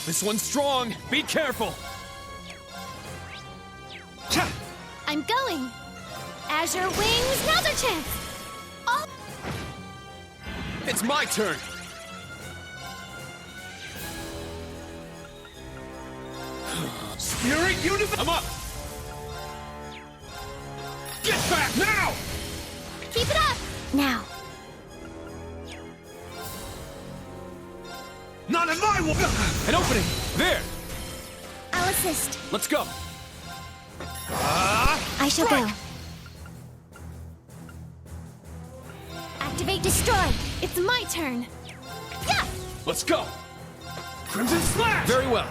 This one's strong. Be careful. I'm going. Azure Wings, now's our chance. Oh. It's my turn. Spirit Universe. I'm up. Get back now. Keep it up. Now. Not in my way! An opening! There! I'll assist. Let's go! I shall go. Activate Destroy! It's my turn! Yeah! Let's go! Crimson Slash! Very well!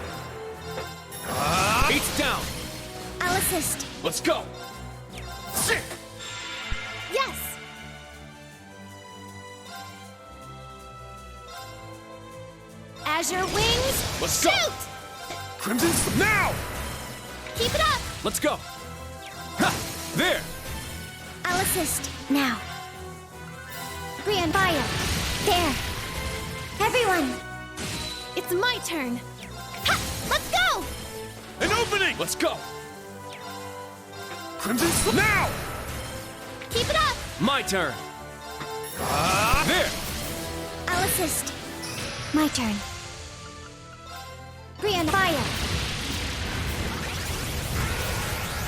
Eight's down! I'll assist. Let's go! Sick! Yes! Azure Wings, Let's shoot! go! Crimson now! Keep it up! Let's go! Ha! There! I'll assist. Now. Brian Bio. There. Everyone! It's my turn. Ha! Let's go! An opening! Let's go! Crimson now! Keep it up! My turn! There! I'll assist. My turn. Brian Bio.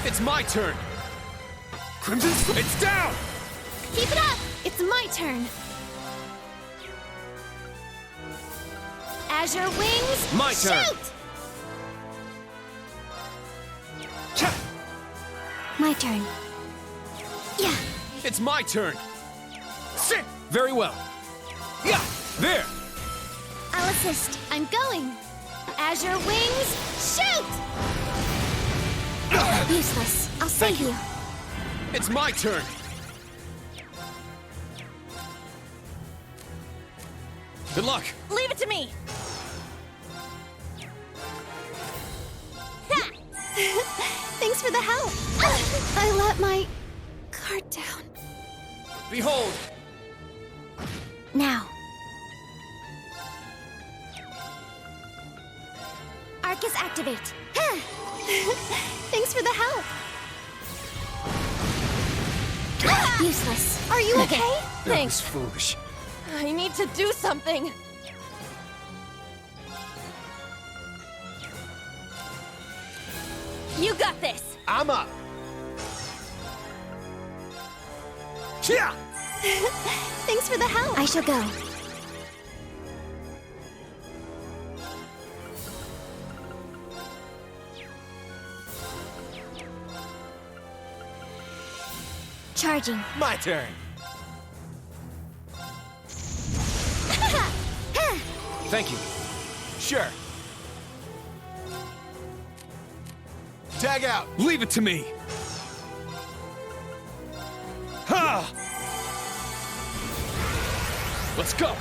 It's my turn! Crimson it's down! Keep it up! It's my turn. Azure Wings, My turn. shoot! My turn. Yeah. It's my turn! Sick! Very well! Yeah! There! I'll assist. I'm going. Azure Wings, shoot! Useless. I'll save you. It's my turn! Good luck! Leave it to me. Thanks for the help. I let my guard down. Behold! Now. Arcus activate. Thanks for the help. Useless. Are you okay? That was foolish. I need to do something. You got this. I'm up! Yeah! Thanks for the help. I shall go. Charging. My turn! Thank you. Sure. Tag out! Leave it to me! Ha! Let's go!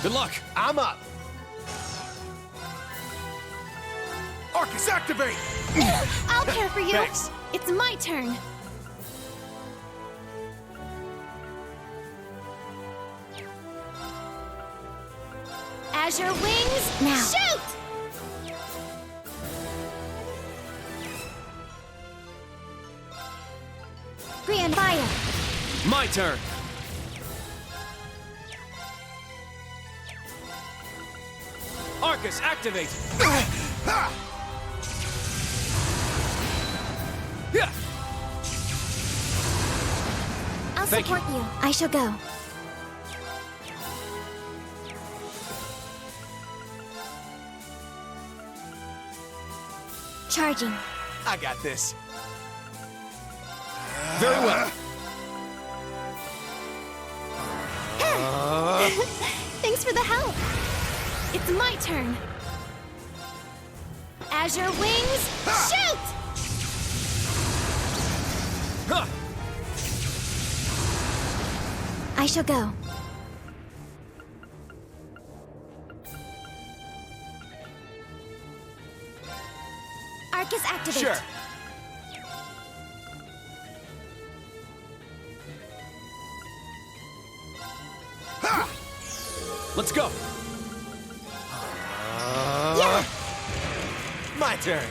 Good luck! I'm up! Arcus, activate! I'll care for you. Thanks. It's my turn. Azure Wings, now. Shoot! Brian Fire. My turn! Arcus, activate! Yeah! I'll Thank support you. I shall go. Charging. I got this. Very well. Thanks for the help. It's my turn. Azure Wings, shoot! Huh. I shall go. Arcus activate. Sure. Ha! Let's go. Yeah. My turn.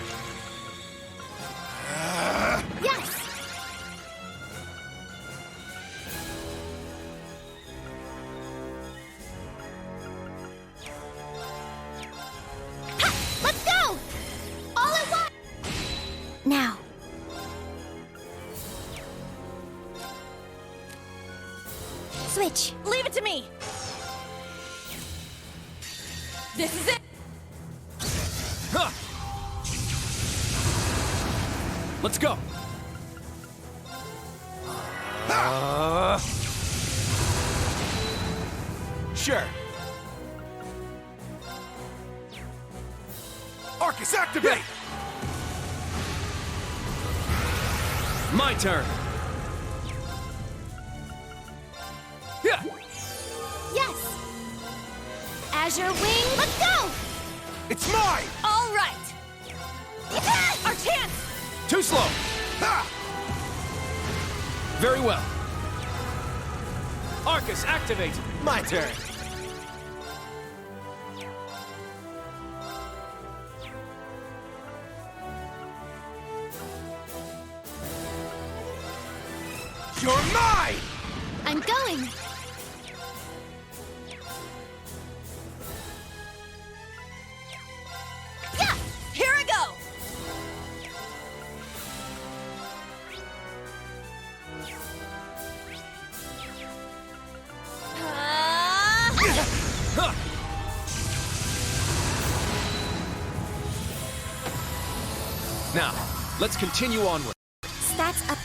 Yes. Ha! Let's go. All at once. Now. Switch. Leave it to me! This is it! Huh. Let's go. Sure. Arcus activate! My turn. Yeah. Yes. Azure wing. Let's go. It's mine! All right! Our chance! Too slow. Ha! Very well. Arcus activate. My turn. You're mine! I'm going. Yeah! Here I go! Huh. Now, let's continue onward. Stats up.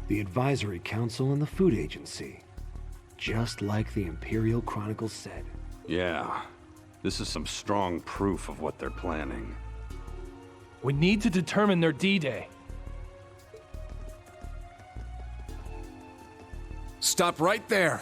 The Advisory Council and the Food Agency. Just like the Imperial Chronicles said. Yeah, this is some strong proof of what they're planning. We need to determine their D-Day. Stop right there.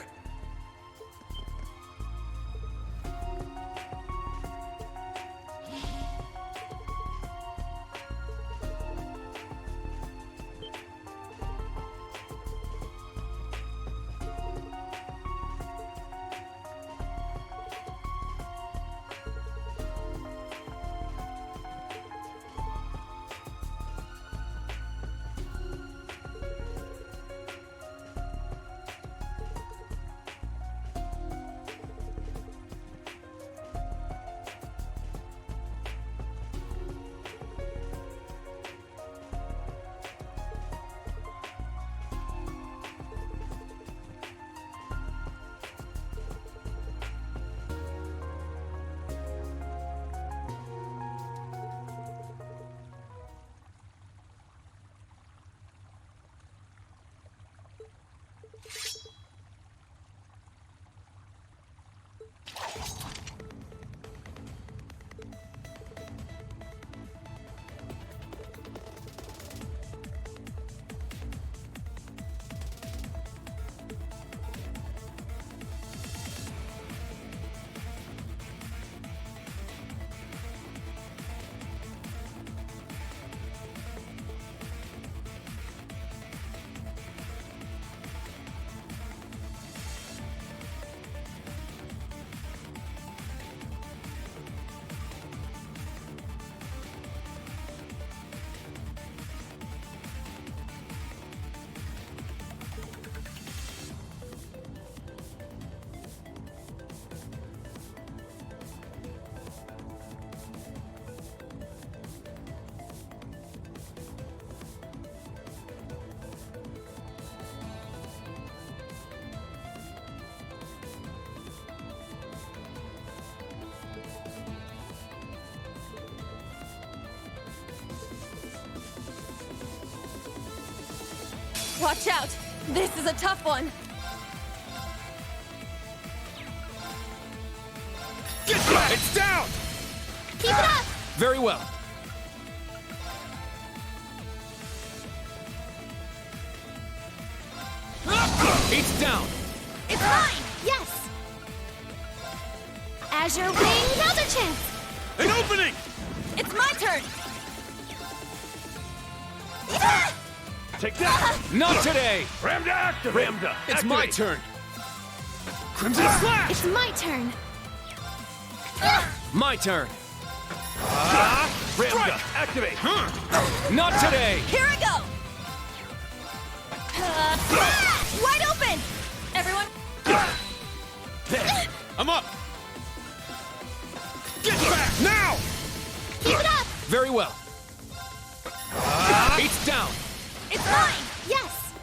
Watch out! This is a tough one! Get back! It's down! Keep it up! Very well. It's down! It's mine! Yes! Azure Wing, now's our chance! An opening! It's my turn! Take that! Not today! Ramda activate! Ramda It's my turn! Crimson Slash! It's my turn! My turn! Ramda activate! Not today! Here I go! Wide open! Everyone, I'm up! Get back! Now! Keep it up! Very well. It's down! it's mine! Yes!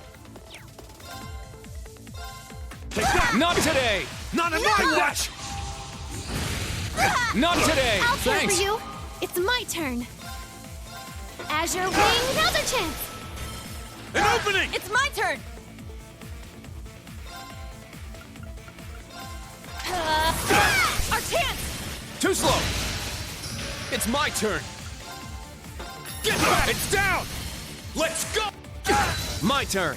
Take that! Not today! Not in my watch! Not today! I'll care Thanks! for you! It's my turn! Azure Wing, now's our chance! An opening! It's my turn! Our chance! Too slow! It's my turn! Get back! It's down! Let's go! My turn!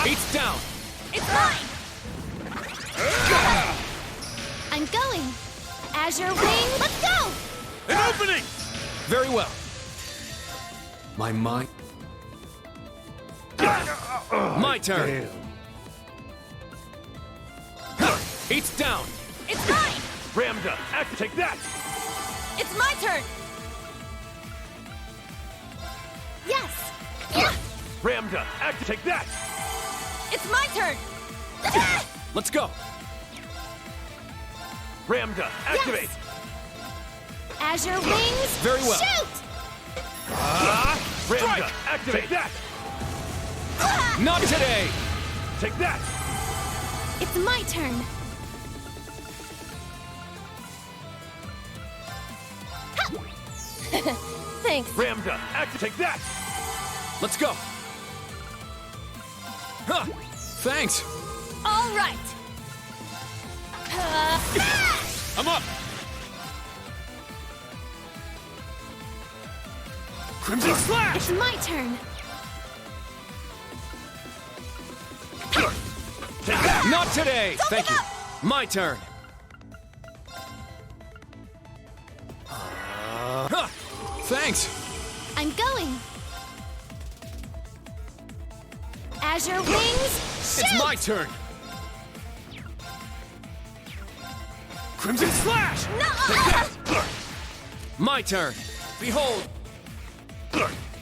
It's down! It's mine! I'm going! Azure Wing, let's go! An opening! Very well. My mind. My turn. It's down. It's mine! Ramda, take that! It's my turn! Yes! Ramda, take that! It's my turn! Let's go. Ramda, activate! Yes. Azure Wings, Very well. shoot! Ramda, activate that! Not today. Take that! It's my turn. Thanks. Ramda, take that! Let's go. Huh. Thanks. All right! I'm up. Crimson Slash. It's my turn. Not today. Thank give you. up. My turn. Thanks. I'm going. Azure Wings, shoot! It's my turn. Crimson Slash. No! My turn. Behold.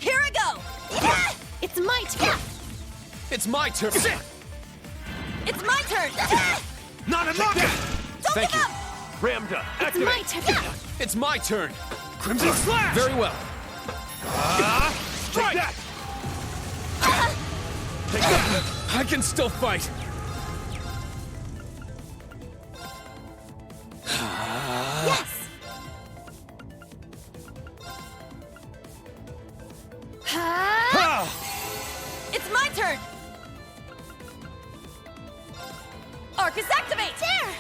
Here I go! It's my turn. It's my turn. It's my turn! Not enough. Don't Thank give you. up! Ramda, It's my turn. It's my turn. Crimson Slash. Very well. take that! I can still fight. Yes. It's my turn! Arcus activate! There.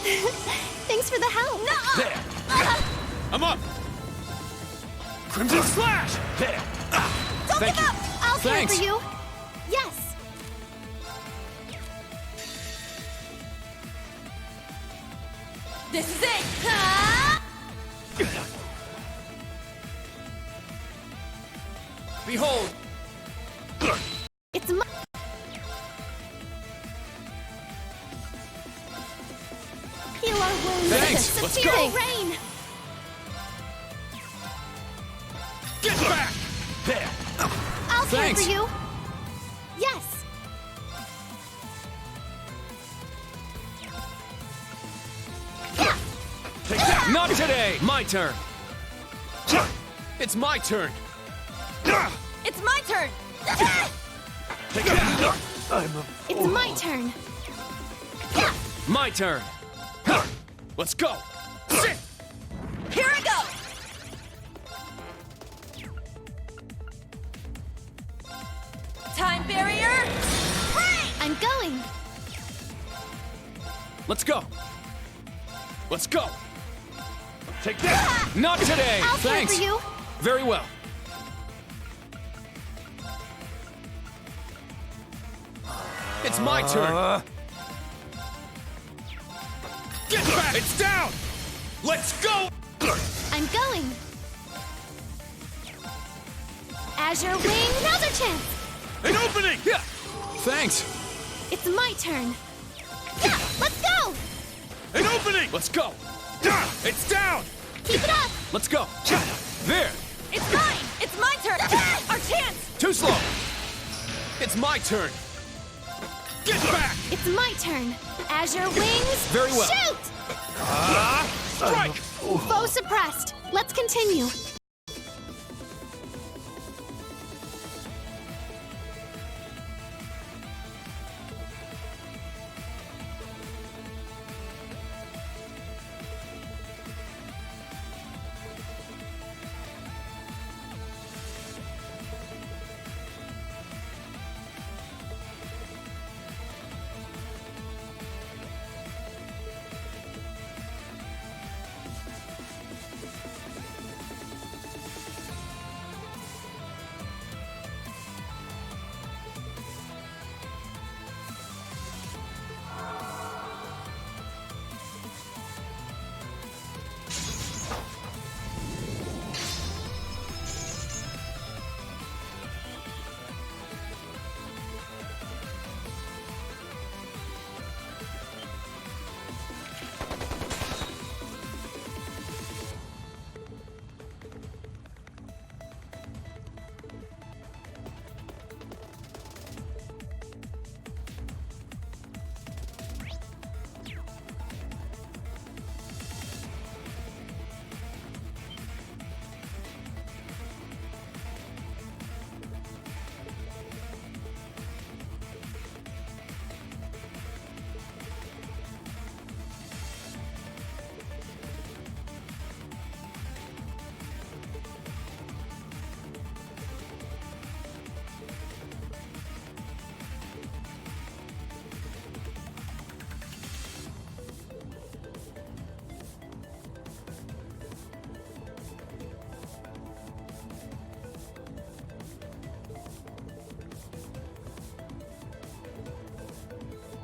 Thanks for the help. No! There. I'm up. Crimson Slash. There. Don't Thank give you. up! I'll care Thanks. for you. Yes. This is it! Ah! Behold. It's my... Heal our wounds. Thanks. Let's Severe go. rain. Get back. There. I'll Thanks. care for you. Yes. Take that! Not today. My turn. It's my turn. It's my turn! Take that! I'm a It's my turn. My turn. Huh. Let's go. Sit. Here I go! Time barrier! Break! I'm going. Let's go. Let's go. Take that! Not today. I'll care Thanks. for you. Very well. It's my turn. Get back! It's down! Let's go! I'm going. Azure Wing, now's our chance. An opening! Yeah. Thanks. It's my turn. Yeah, let's go. An opening! Let's go. Yeah. It's down! Keep it up. Let's go. There! It's mine! It's my turn! Our chance! Too slow! It's my turn! Get back! It's my turn. Azure Wings. Very well. Shoot! Strike! Foe suppressed. Let's continue.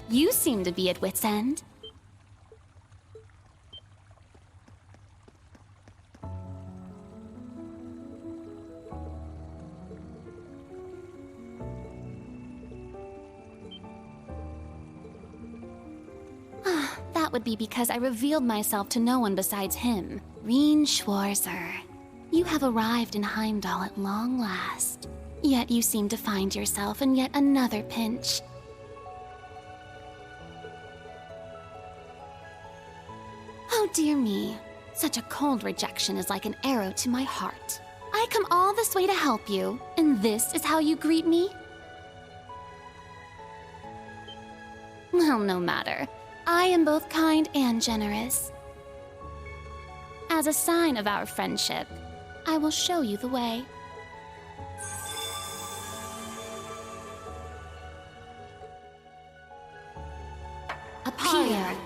You seem to be at wit's end. That would be because I revealed myself to no one besides him, Reen Schwarzer. You have arrived in Heimdall at long last. Yet you seem to find yourself in yet another pinch. Oh dear me. Such a cold rejection is like an arrow to my heart. I come all this way to help you, and this is how you greet me? Well, no matter. I am both kind and generous. As a sign of our friendship, I will show you the way. Appear.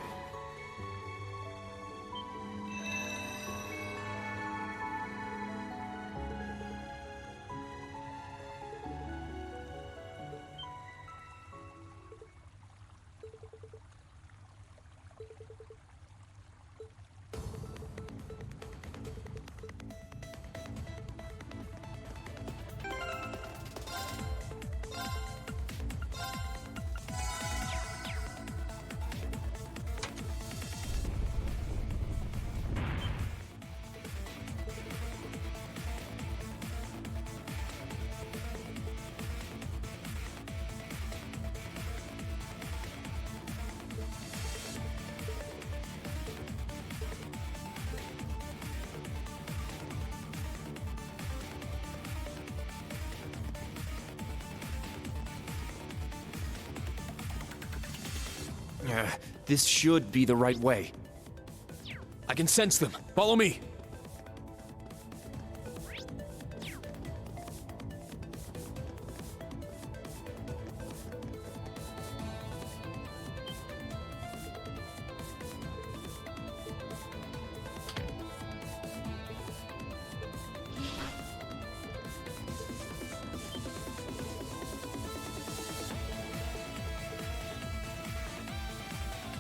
This should be the right way. I can sense them. Follow me.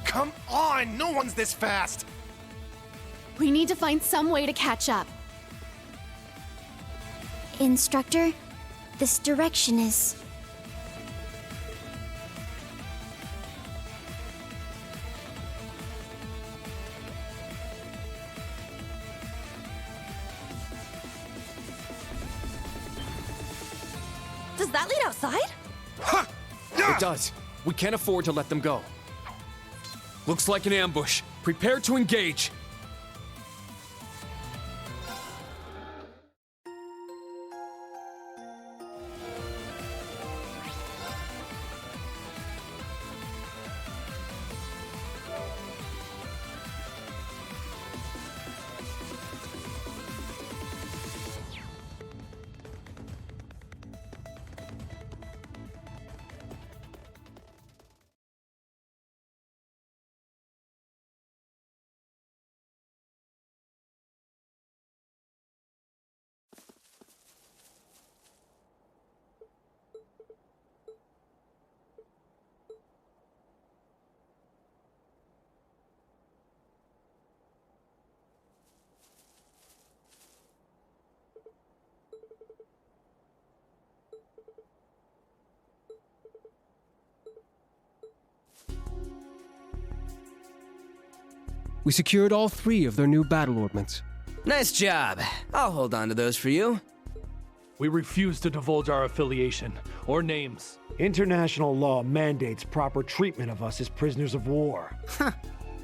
Come on! No one's this fast! We need to find some way to catch up. Instructor, this direction is... Does that lead outside? Ha! It does. We can't afford to let them go. Looks like an ambush. Prepare to engage. We secured all 3 of their new battle ordnance. Nice job. I'll hold on to those for you. We refuse to divulge our affiliation or names. International law mandates proper treatment of us as prisoners of war.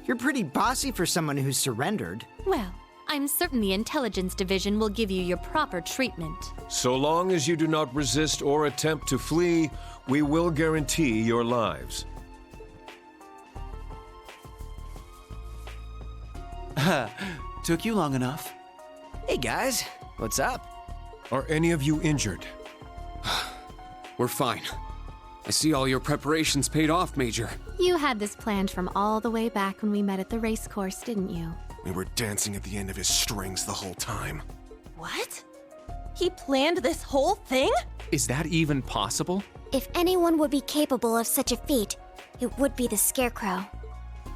You're pretty bossy for someone who's surrendered. Well, I'm certain the Intelligence Division will give you your proper treatment. So long as you do not resist or attempt to flee, we will guarantee your lives. Took you long enough. Hey guys, what's up? Are any of you injured? We're fine. I see all your preparations paid off, Major. You had this planned from all the way back when we met at the race course, didn't you? We were dancing at the end of his strings the whole time. What? He planned this whole thing? Is that even possible? If anyone would be capable of such a feat, it would be the Scarecrow.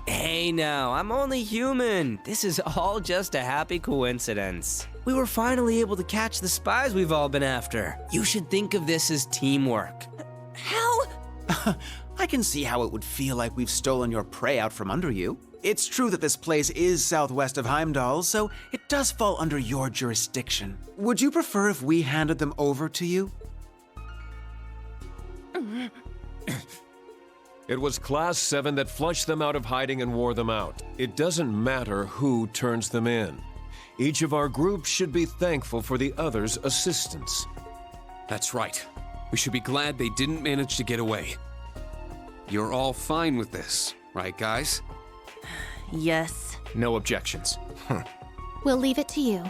Hey now, I'm only human. This is all just a happy coincidence. We were finally able to catch the spies we've all been after. You should think of this as teamwork. How? I can see how it would feel like we've stolen your prey out from under you. It's true that this place is southwest of Heimdall, so it does fall under your jurisdiction. Would you prefer if we handed them over to you? It was Class 7 that flushed them out of hiding and wore them out. It doesn't matter who turns them in. Each of our groups should be thankful for the other's assistance. That's right. We should be glad they didn't manage to get away. You're all fine with this, right, guys? Yes. No objections. We'll leave it to you.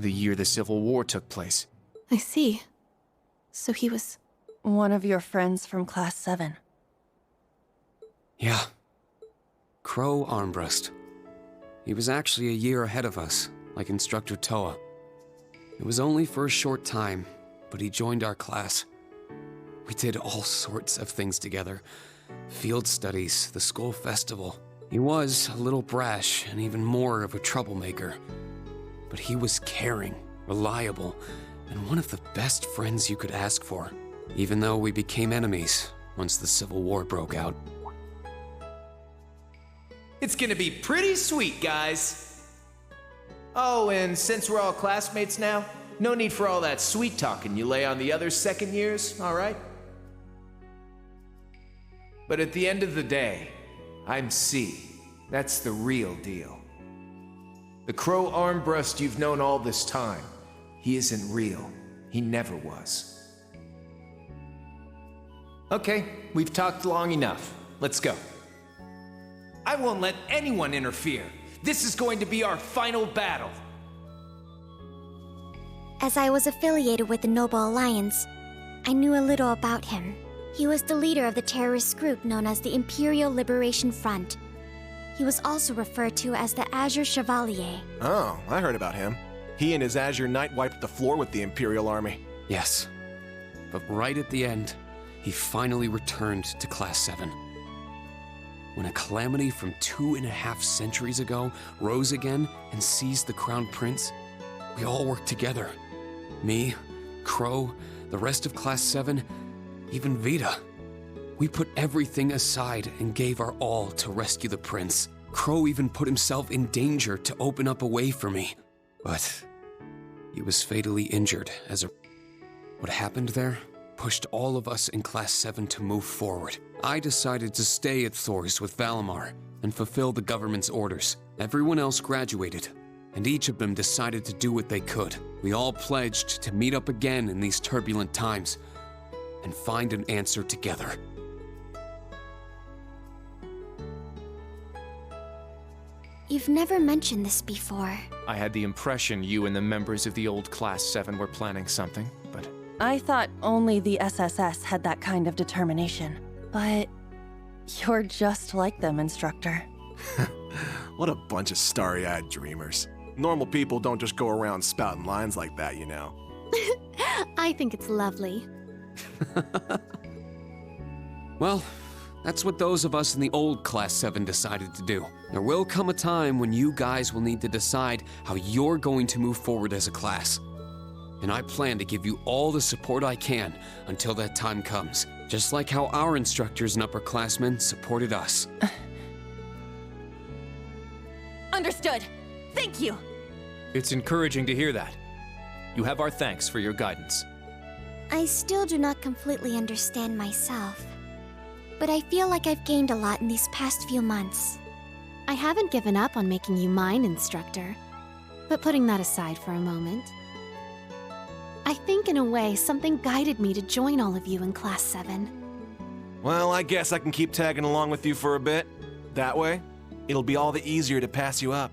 the year the Civil War took place. I see. So he was... one of your friends from Class 7. Yeah. Crow Armbrust. He was actually a year ahead of us, like Instructor Toa. It was only for a short time, but he joined our class. We did all sorts of things together. Field studies, the school festival. He was a little brash and even more of a troublemaker. But he was caring, reliable, and one of the best friends you could ask for, even though we became enemies once the Civil War broke out. It's gonna be pretty sweet, guys. Oh, and since we're all classmates now, no need for all that sweet talking you lay on the other second years, all right? But at the end of the day, I'm C. That's the real deal. The Crow Armbrust you've known all this time, he isn't real. He never was. Okay, we've talked long enough. Let's go. I won't let anyone interfere. This is going to be our final battle. As I was affiliated with the Noble Alliance, I knew a little about him. He was the leader of the terrorist group known as the Imperial Liberation Front. He was also referred to as the Azure Chevalier. Oh, I heard about him. He and his Azure Knight wiped the floor with the Imperial Army. Yes. But right at the end, he finally returned to Class 7. When a calamity from 2.5 centuries ago rose again and seized the Crown Prince, we all worked together. Me, Crow, the rest of Class 7, even Vita. We put everything aside and gave our all to rescue the prince. Crow even put himself in danger to open up a way for me. But he was fatally injured as what happened there pushed all of us in Class 7 to move forward. I decided to stay at Thors with Valimar and fulfill the government's orders. Everyone else graduated, and each of them decided to do what they could. We all pledged to meet up again in these turbulent times and find an answer together. You've never mentioned this before. I had the impression you and the members of the old Class 7 were planning something, but... I thought only the SSS had that kind of determination. But you're just like them, Instructor. What a bunch of starry-eyed dreamers. Normal people don't just go around spouting lines like that, you know. I think it's lovely. Well, that's what those of us in the old Class 7 decided to do. There will come a time when you guys will need to decide how you're going to move forward as a class. And I plan to give you all the support I can until that time comes, just like how our instructors and upperclassmen supported us. Understood. Thank you. It's encouraging to hear that. You have our thanks for your guidance. I still do not completely understand myself, but I feel like I've gained a lot in these past few months. I haven't given up on making you mine, Instructor. But putting that aside for a moment, I think in a way something guided me to join all of you in Class 7. Well, I guess I can keep tagging along with you for a bit. That way, it'll be all the easier to pass you up.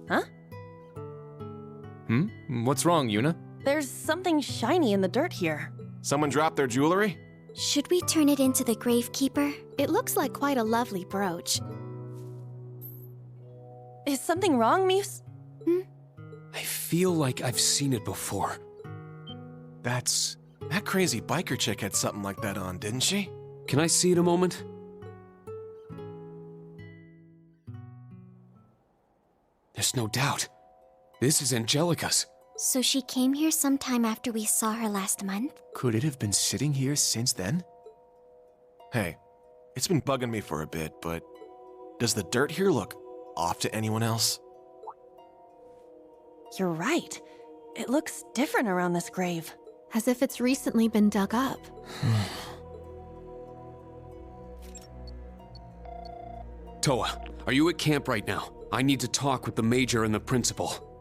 Huh? What's wrong, Yuna? There's something shiny in the dirt here. Someone dropped their jewelry? Should we turn it into the Gravekeeper? It looks like quite a lovely brooch. Is something wrong, Muse? I feel like I've seen it before. That crazy biker chick had something like that on, didn't she? Can I see it a moment? There's no doubt. This is Angelica's. So she came here sometime after we saw her last month? Could it have been sitting here since then? Hey, it's been bugging me for a bit, but does the dirt here look off to anyone else? You're right. It looks different around this grave. As if it's recently been dug up. Toa, are you at camp right now? I need to talk with the Major and the Principal.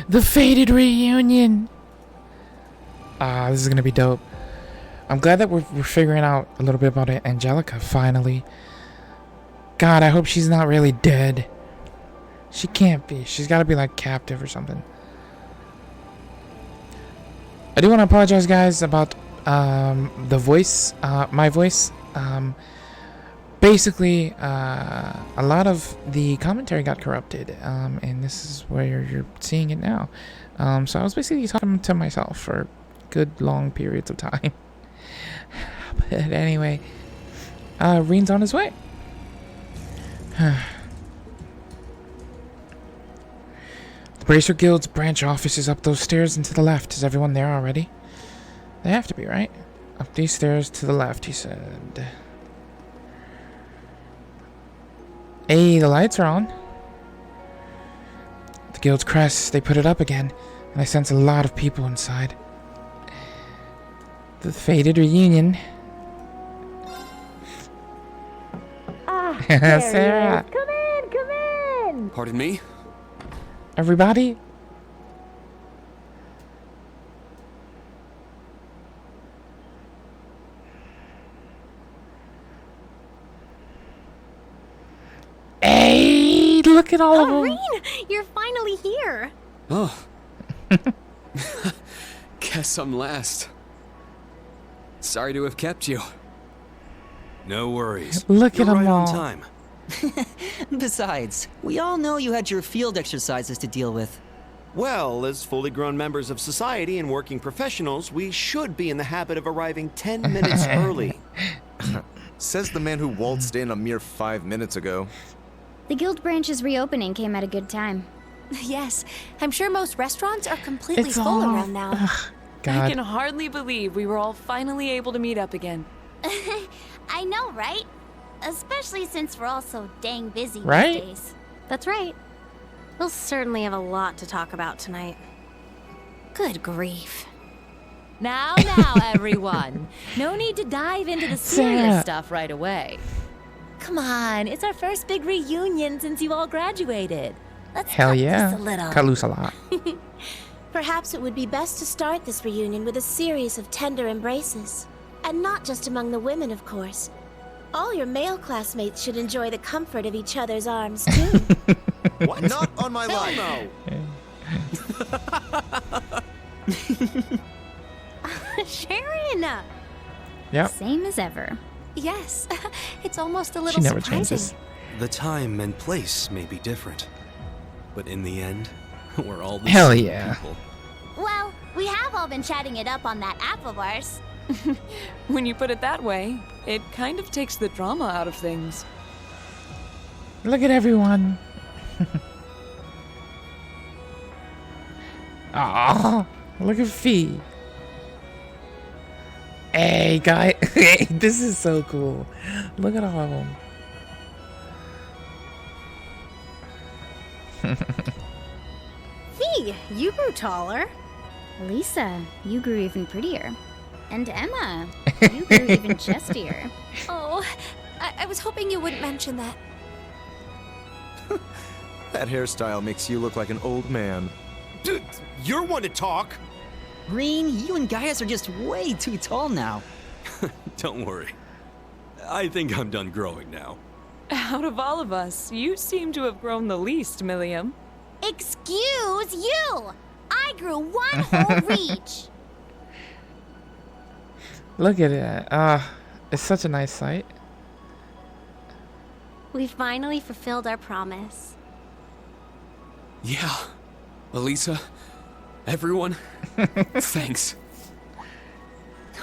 The fated reunion. This is gonna be dope. I'm glad that we're figuring out a little bit about Angelica finally. God, I hope she's not really dead. She can't be. She's got to be like captive or something. I do want to apologize, guys, about the voice, my voice. Basically, a lot of the commentary got corrupted, and this is where you're seeing it now. So I was basically talking to myself for good long periods of time. But anyway, Reen's on his way. The Bracer Guild's branch office is up those stairs and to the left. Is everyone there already? They have to be, right? Up these stairs to the left, he said. Hey, the lights are on. The guild's crest, they put it up again, and I sense a lot of people inside. The fated reunion. There Sarah. he is. Come in. Pardon me? Everybody? Hey, look at all of them. Reen, you're finally here. Oh. Guess I'm last. Sorry to have kept you. No worries. Look You're at them right all. on time. Besides, we all know you had your field exercises to deal with. Well, as fully grown members of society and working professionals, we should be in the habit of arriving 10 minutes early. Says the man who waltzed in a mere 5 minutes ago. The guild branch's reopening came at a good time. Yes, I'm sure most restaurants are completely It's full all- around now. God. I can hardly believe we were all finally able to meet up again. I know, right? Especially since we're all so dang busy Right? these days. That's right. We'll certainly have a lot to talk about tonight. Good grief. Now, everyone. No need to dive into the serious Sarah. stuff right away. Come on, it's our first big reunion since you all graduated. Let's Hell cut yeah. this a little. Cut loose a lot. Perhaps it would be best to start this reunion with a series of tender embraces. And not just among the women, of course. All your male classmates should enjoy the comfort of each other's arms, too. What? Not on my life. No. Sharon! Yep. Same as ever. Yes, it's almost a little She never surprising. changes. The time and place may be different, but in the end, we're all the Hell same yeah. people. Well, we have all been chatting it up on that app of ours. When you put it that way, it kind of takes the drama out of things. Look at everyone. Oh, look at Fee. Hey, guy. Hey, this is so cool. Look at all of them. Fee, you grew taller. Lisa, you grew even prettier. And Emma, you grew even chestier. Oh, I was hoping you wouldn't mention that. That hairstyle makes you look like an old man. Dude, you're one to talk. Reen, you and Gaius are just way too tall now. Don't worry. I think I'm done growing now. Out of all of us, you seem to have grown the least, Milliam. Excuse you! I grew one whole reach. Look at it. It's such a nice sight. We finally fulfilled our promise. Yeah. Elisa, everyone, thanks.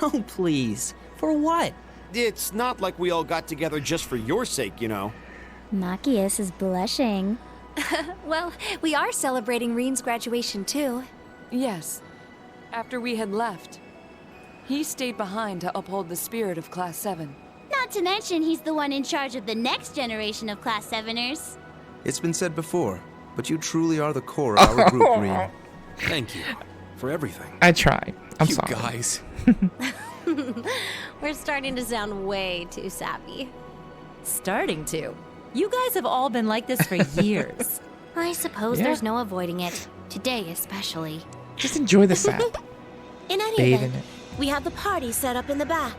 Oh, please. For what? It's not like we all got together just for your sake, you know. Machias is blushing. Well, we are celebrating Reen's graduation, too. Yes. After we had left, he stayed behind to uphold the spirit of Class 7. Not to mention he's the one in charge of the next generation of Class 7ers. It's been said before, but you truly are the core of our group, Reen. Thank you for everything. I tried. I'm you sorry. guys. We're starting to sound way too sappy. Starting to. You guys have all been like this for years. I suppose Yeah. there's no avoiding it. Today especially. Just enjoy the sap. In any Bathe in event, we have the party set up in the back.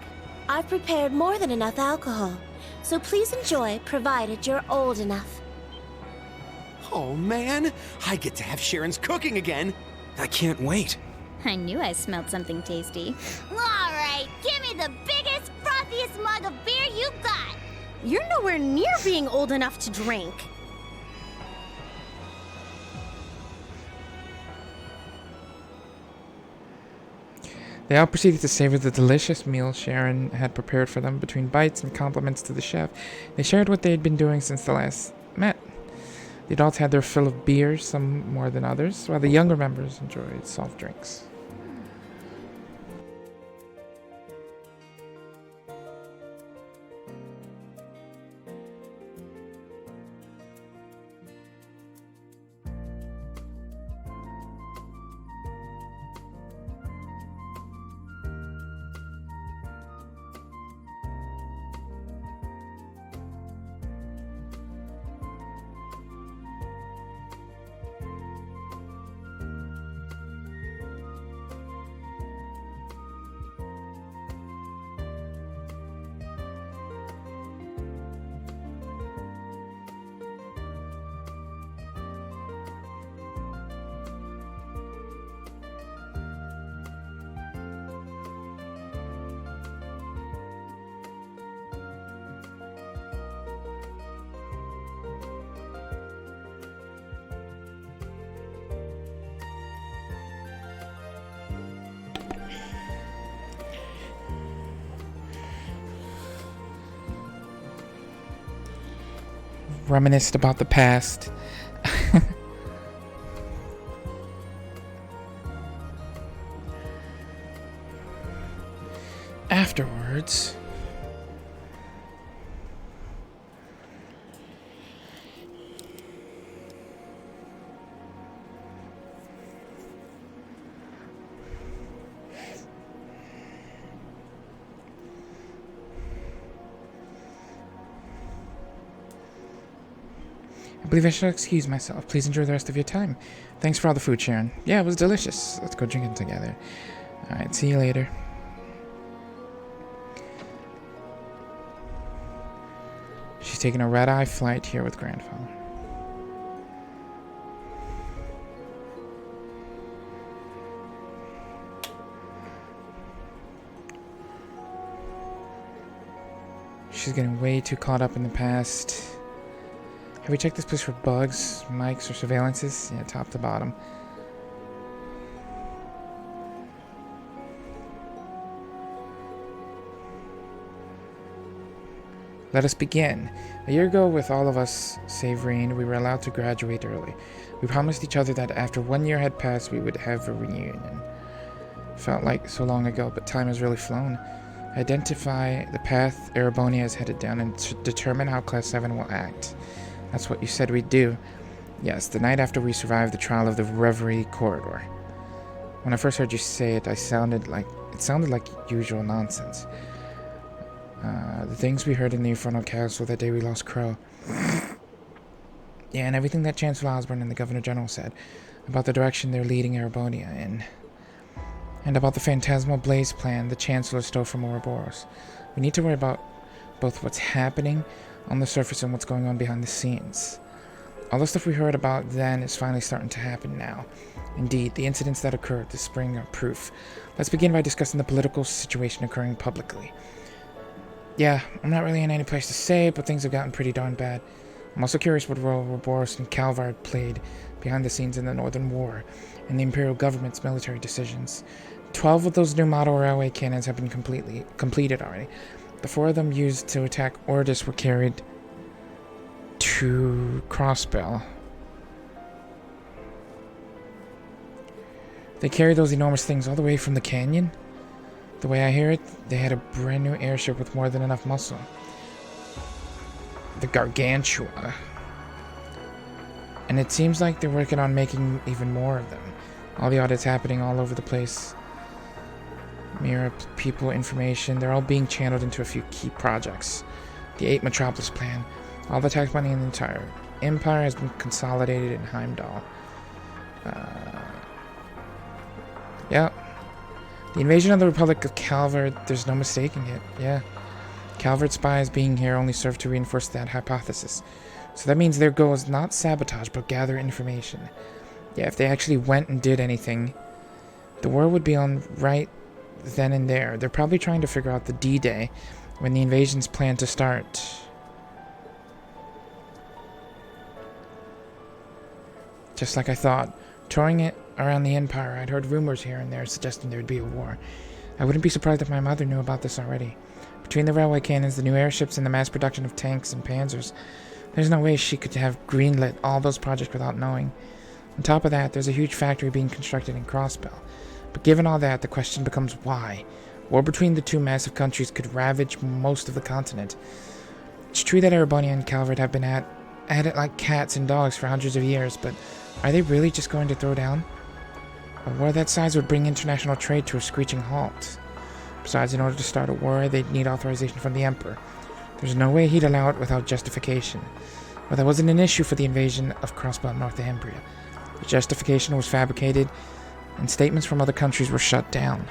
I've prepared more than enough alcohol, so please enjoy, provided you're old enough. Oh man, I get to have Sharon's cooking again. I can't wait. I knew I smelled something tasty. Alright, give me the biggest, frothiest mug of beer you got! You're nowhere near being old enough to drink. They all proceeded to savor the delicious meal Sharon had prepared for them. Between bites and compliments to the chef, they shared what they had been doing since the last met. The adults had their fill of beers, some more than others, while the younger members enjoyed soft drinks. Reminisced about the past. Afterwards, I believe I should excuse myself. Please enjoy the rest of your time. Thanks for all the food, Sharon. Yeah, it was delicious. Let's go drinking together. Alright, see you later. She's taking a red-eye flight here with grandfather. She's getting way too caught up in the past. Have we checked this place for bugs, mics, or surveillances? Yeah, top to bottom. Let us begin. A year ago, with all of us, save Rain, we were allowed to graduate early. We promised each other that after 1 year had passed, we would have a reunion. Felt like so long ago, but time has really flown. Identify the path Erebonia has headed down and determine how Class 7 will act. That's what you said we'd do. Yes, the night after we survived the trial of the Reverie Corridor. When I first heard you say it, it sounded like usual nonsense. The things we heard in the Infernal Castle that day we lost Crow. Yeah, and everything that Chancellor Osborne and the Governor General said about the direction they're leading Erebonia in. And about the phantasmal blaze plan the Chancellor stole from Ouroboros. We need to worry about both what's happening on the surface and what's going on behind the scenes. All the stuff we heard about then is finally starting to happen now. Indeed, the incidents that occurred this spring are proof. Let's begin by discussing the political situation occurring publicly. Yeah, I'm not really in any place to say, but things have gotten pretty darn bad. I'm also curious what role Ouroboros and Calvard played behind the scenes in the Northern War and the Imperial government's military decisions. 12 of those new model railway cannons have been completed already. The 4 of them used to attack Ordis were carried to Crossbell. They carried those enormous things all the way from the canyon. The way I hear it, they had a brand new airship with more than enough muscle. The Gargantua. And it seems like they're working on making even more of them. All the audits happening all over the place. Mirror, people, information, they're all being channeled into a few key projects. The 8 Metropolis plan, all the tax money in the entire Empire has been consolidated in Heimdall. Yeah. The invasion of the Republic of Calvert, there's no mistaking it. Yeah. Calvert spies being here only serve to reinforce that hypothesis. So that means their goal is not sabotage, but gather information. Yeah, if they actually went and did anything, the war would be on right then and there. They're probably trying to figure out the D-Day, when the invasion's planned to start. Just like I thought. Touring it around the Empire, I'd heard rumors here and there suggesting there would be a war. I wouldn't be surprised if my mother knew about this already. Between the railway cannons, the new airships, and the mass production of tanks and panzers, there's no way she could have greenlit all those projects without knowing. On top of that, there's a huge factory being constructed in Crossbell. But given all that, the question becomes why? War between the two massive countries could ravage most of the continent. It's true that Erebonia and Calvert have been at it like cats and dogs for hundreds of years, but are they really just going to throw down? A war that size would bring international trade to a screeching halt. Besides, in order to start a war, they'd need authorization from the Emperor. There's no way he'd allow it without justification. Well, that wasn't an issue for the invasion of Crossbell Northumbria. The justification was fabricated, and statements from other countries were shut down.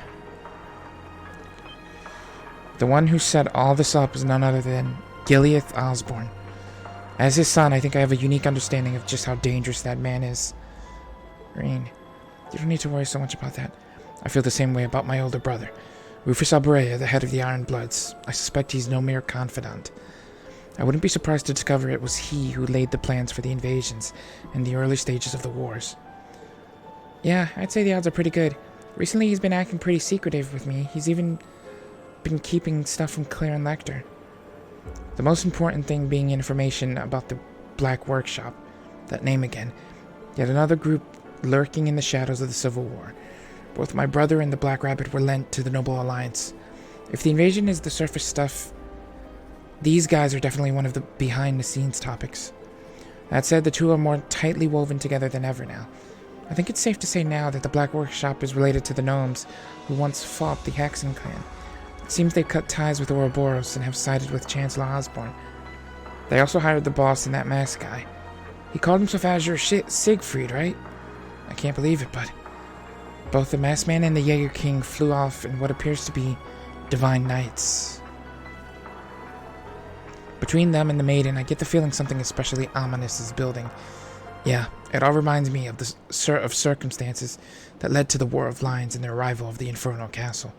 The one who set all this up is none other than Gileath Osborne. As his son, I think I have a unique understanding of just how dangerous that man is. Green, you don't need to worry so much about that. I feel the same way about my older brother. Rufus Albrea, the head of the Iron Bloods. I suspect he's no mere confidant. I wouldn't be surprised to discover it was he who laid the plans for the invasions in the early stages of the wars. Yeah, I'd say the odds are pretty good. Recently he's been acting pretty secretive with me. He's even been keeping stuff from Claire and Lecter. The most important thing being information about the Black Workshop. That name again. Yet another group lurking in the shadows of the Civil War. Both my brother and the Black Rabbit were lent to the Noble Alliance. If the invasion is the surface stuff, these guys are definitely one of the behind-the-scenes topics. That said, the two are more tightly woven together than ever now. I think it's safe to say now that the Black Workshop is related to the gnomes who once fought the Hexen clan. It seems they've cut ties with Ouroboros and have sided with Chancellor Osborne. They also hired the boss and that masked guy. He called himself Azure Siegfried, right? I can't believe it, but both the Masked Man and the Jaeger King flew off in what appears to be divine knights. Between them and the Maiden, I get the feeling something especially ominous is building. Yeah, it all reminds me of circumstances that led to the War of Lions and the arrival of the Infernal Castle.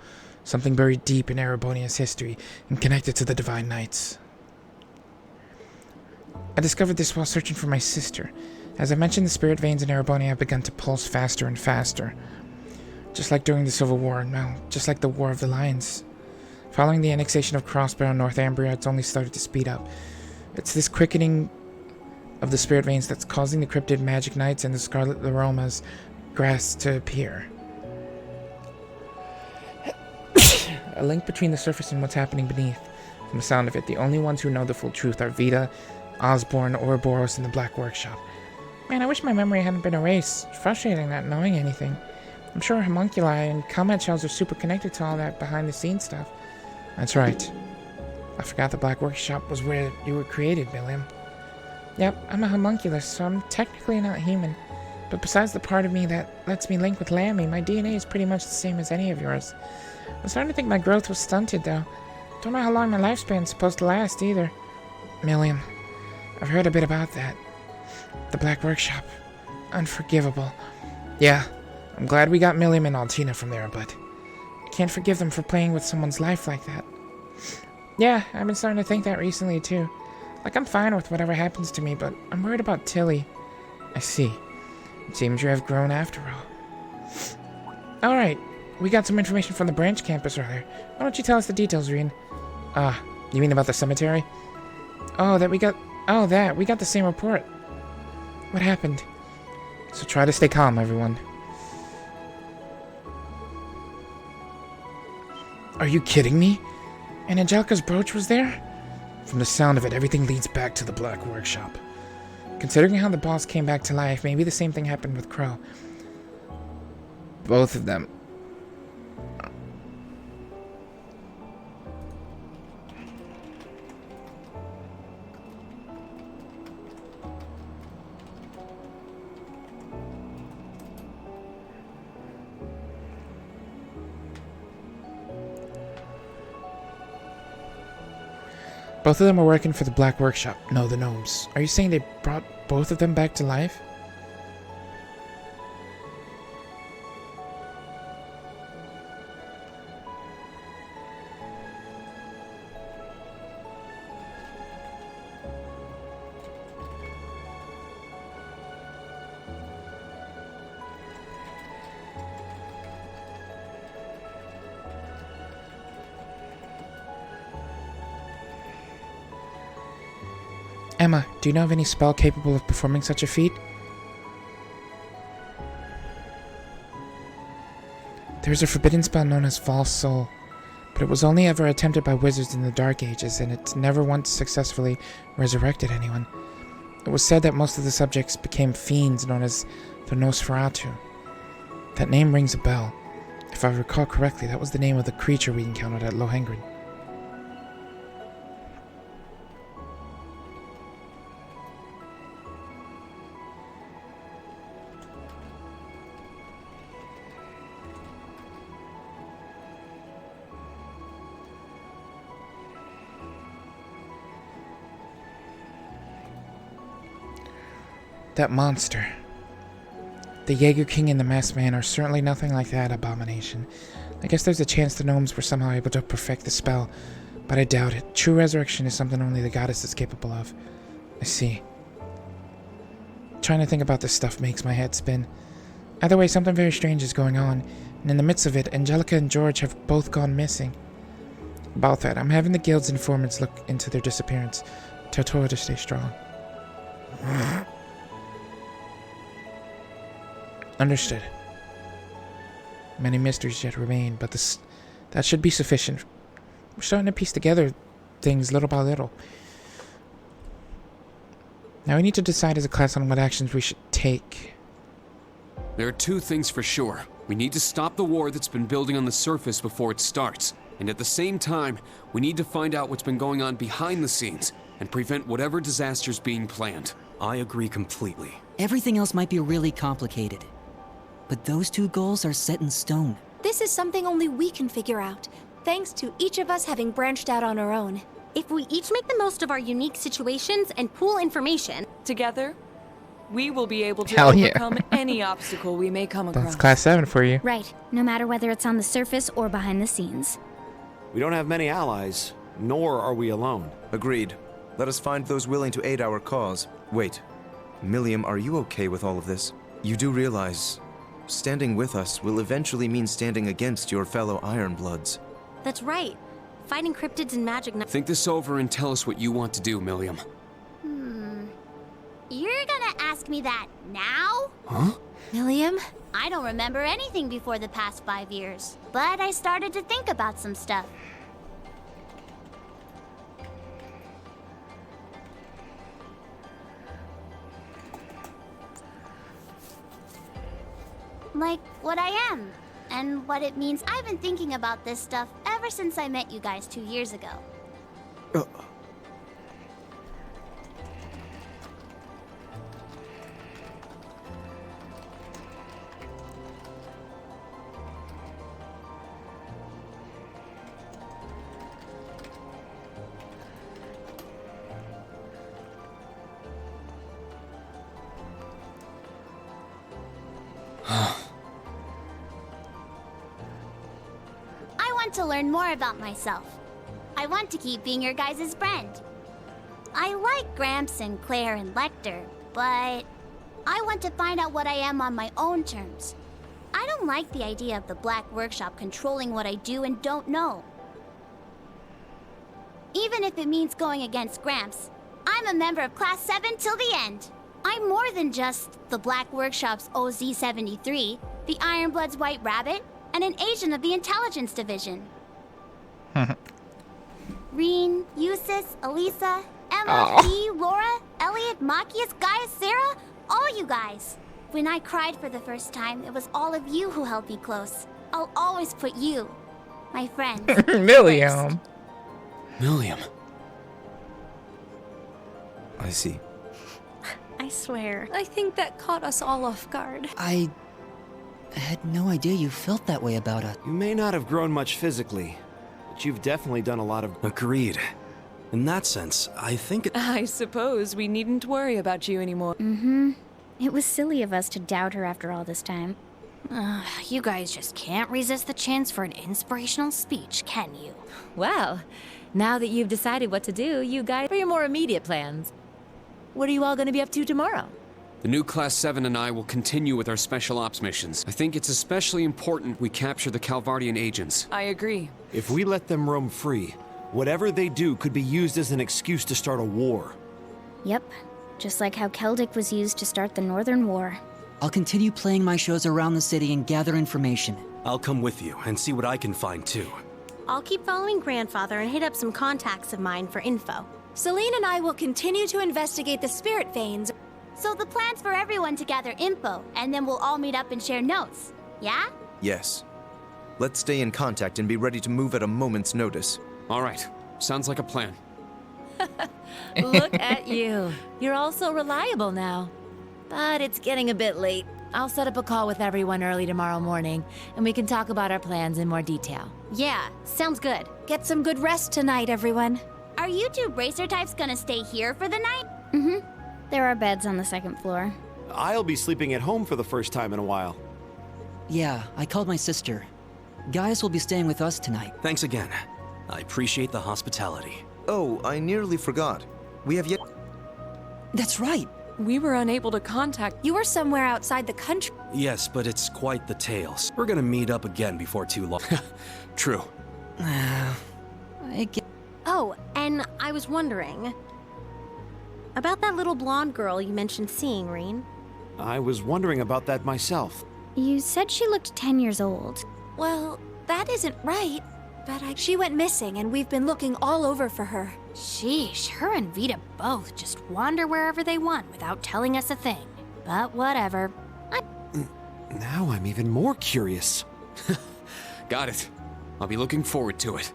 Something buried deep in Erebonia's history and connected to the Divine Knights. I discovered this while searching for my sister. As I mentioned, the spirit veins in Erebonia have begun to pulse faster and faster. Just like during the Civil War, now, just like the War of the Lions. Following the annexation of Crossbell and Northumbria, it's only started to speed up. It's this quickening of the spirit veins that's causing the cryptid magic knights and the scarlet aromas grass to appear. A link between the surface and what's happening beneath. From the sound of it, the only ones who know the full truth are Vita, Osborne, Ouroboros, and the Black Workshop. Man, I wish my memory hadn't been erased. It's frustrating not knowing anything. I'm sure homunculi and combat shells are super connected to all that behind-the-scenes stuff. That's right. I forgot the Black Workshop was where you were created, William. Yep, I'm a homunculus, so I'm technically not human. But besides the part of me that lets me link with Lammy, my DNA is pretty much the same as any of yours. I'm starting to think my growth was stunted, though. Don't know how long my lifespan's supposed to last, either. William, I've heard a bit about that. The Black Workshop. Unforgivable. Yeah, I'm glad we got Milliam and Altina from there, but I can't forgive them for playing with someone's life like that. Yeah, I've been starting to think that recently, too. Like, I'm fine with whatever happens to me, but I'm worried about Tilly. I see. It seems you have grown after all. Alright, we got some information from the branch campus earlier. Why don't you tell us the details, Reen? You mean about the cemetery? We got the same report. What happened? So try to stay calm, everyone. Are you kidding me? And Angelica's brooch was there? From the sound of it, everything leads back to the Black Workshop. Considering how the boss came back to life, maybe the same thing happened with Crow. Both of them. Both of them were working for the Black Workshop. No, the gnomes. Are you saying they brought both of them back to life? Emma, do you know of any spell capable of performing such a feat? There's a forbidden spell known as False Soul, but it was only ever attempted by wizards in the Dark Ages, and it's never once successfully resurrected anyone. It was said that most of the subjects became fiends known as the Nosferatu. That name rings a bell. If I recall correctly, that was the name of the creature we encountered at Lohengrin. That monster. The Jaeger King and the Masked Man are certainly nothing like that abomination. I guess there's a chance the gnomes were somehow able to perfect the spell, but I doubt it. True resurrection is something only the goddess is capable of. I see. Trying to think about this stuff makes my head spin. Either way, something very strange is going on, and in the midst of it, Angelica and George have both gone missing. About that, I'm having the guild's informants look into their disappearance. Tell Tora to stay strong. Understood. Many mysteries yet remain, but that should be sufficient. We're starting to piece together things little by little. Now we need to decide as a class on what actions we should take. There are two things for sure. We need to stop the war that's been building on the surface before it starts. And at the same time, we need to find out what's been going on behind the scenes and prevent whatever disaster's being planned. I agree completely. Everything else might be really complicated, but those two goals are set in stone. This is something only we can figure out, thanks to each of us having branched out on our own. If we each make the most of our unique situations and pool information together, we will be able to Hell yeah. overcome any obstacle we may come across. That's class 7 for you. Right, no matter whether it's on the surface or behind the scenes. We don't have many allies, nor are we alone. Agreed. Let us find those willing to aid our cause. Wait, Milliam, are you okay with all of this? You do realize standing with us will eventually mean standing against your fellow Ironbloods. That's right. Fighting cryptids and magic... Think this over and tell us what you want to do, Milliam. You're gonna ask me that now? Huh? Milliam? I don't remember anything before the past 5 years, but I started to think about some stuff. Like what I am, and what it means. I've been thinking about this stuff ever since I met you guys 2 years ago. To learn more about myself. I want to keep being your guys' friend. I like Gramps and Claire and Lecter, but I want to find out what I am on my own terms. I don't like the idea of the Black Workshop controlling what I do and don't know. Even if it means going against Gramps, I'm a member of Class 7 till the end. I'm more than just the Black Workshop's OZ-73, the Ironblood's White Rabbit, and an agent of the Intelligence Division. Reen, Eustace, Elisa, Emma, Dee, Laura, Elliot, Machias, Gaius, Sarah, all you guys. When I cried for the first time, it was all of you who held me close. I'll always put you, my friends, Milliam. Milliam. I see. I swear, I think that caught us all off guard. I had no idea you felt that way about us. You may not have grown much physically, but you've definitely done a lot of... Agreed. In that sense, I think I suppose we needn't worry about you anymore. Mm-hmm. It was silly of us to doubt her after all this time. You guys just can't resist the chance for an inspirational speech, can you? Well, now that you've decided what to do, you guys for your more immediate plans. What are you all going to be up to tomorrow? The new Class 7 and I will continue with our special ops missions. I think it's especially important we capture the Calvardian agents. I agree. if we let them roam free, whatever they do could be used as an excuse to start a war. Yep, just like how Celtic was used to start the Northern War. I'll continue playing my shows around the city and gather information. I'll come with you and see what I can find too. I'll keep following Grandfather and hit up some contacts of mine for info. Celine and I will continue to investigate the spirit veins. So the plan's for everyone to gather info, and then we'll all meet up and share notes. Yeah? Yes. Let's stay in contact and be ready to move at a moment's notice. All right. Sounds like a plan. Look at you. You're all so reliable now. But it's getting a bit late. I'll set up a call with everyone early tomorrow morning, and we can talk about our plans in more detail. Yeah, sounds good. Get some good rest tonight, everyone. Are you two bracer types gonna stay here for the night? Mm-hmm. There are beds on the second floor. I'll be sleeping at home for the first time in a while. Yeah, I called my sister. Guys will be staying with us tonight. Thanks again. I appreciate the hospitality. Oh, I nearly forgot. We have yet... That's right. We were unable to contact... You were somewhere outside the country. Yes, but it's quite the tales. We're gonna meet up again before too long. True. Oh, and I was wondering... about that little blonde girl you mentioned seeing, Reen. I was wondering about that myself. You said she looked 10 years old. Well, that isn't right, but she went missing and we've been looking all over for her. Sheesh, her and Vita both just wander wherever they want without telling us a thing. But whatever. Now I'm even more curious. Got it. I'll be looking forward to it.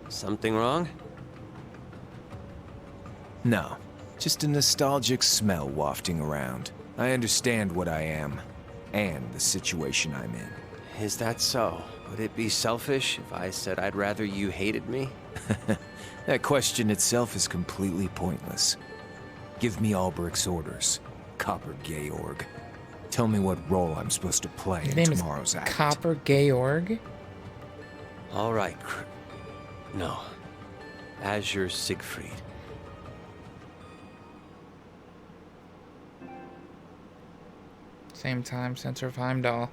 Something wrong? No, just a nostalgic smell wafting around. I understand what I am, and the situation I'm in. Is that so? Would it be selfish if I said I'd rather you hated me? That question itself is completely pointless. Give me Albrecht's orders, Copper Georg. Tell me what role I'm supposed to play His in name is tomorrow's act. Copper Georg? All right, no. Azure Siegfried. Same time, Center of Heimdall.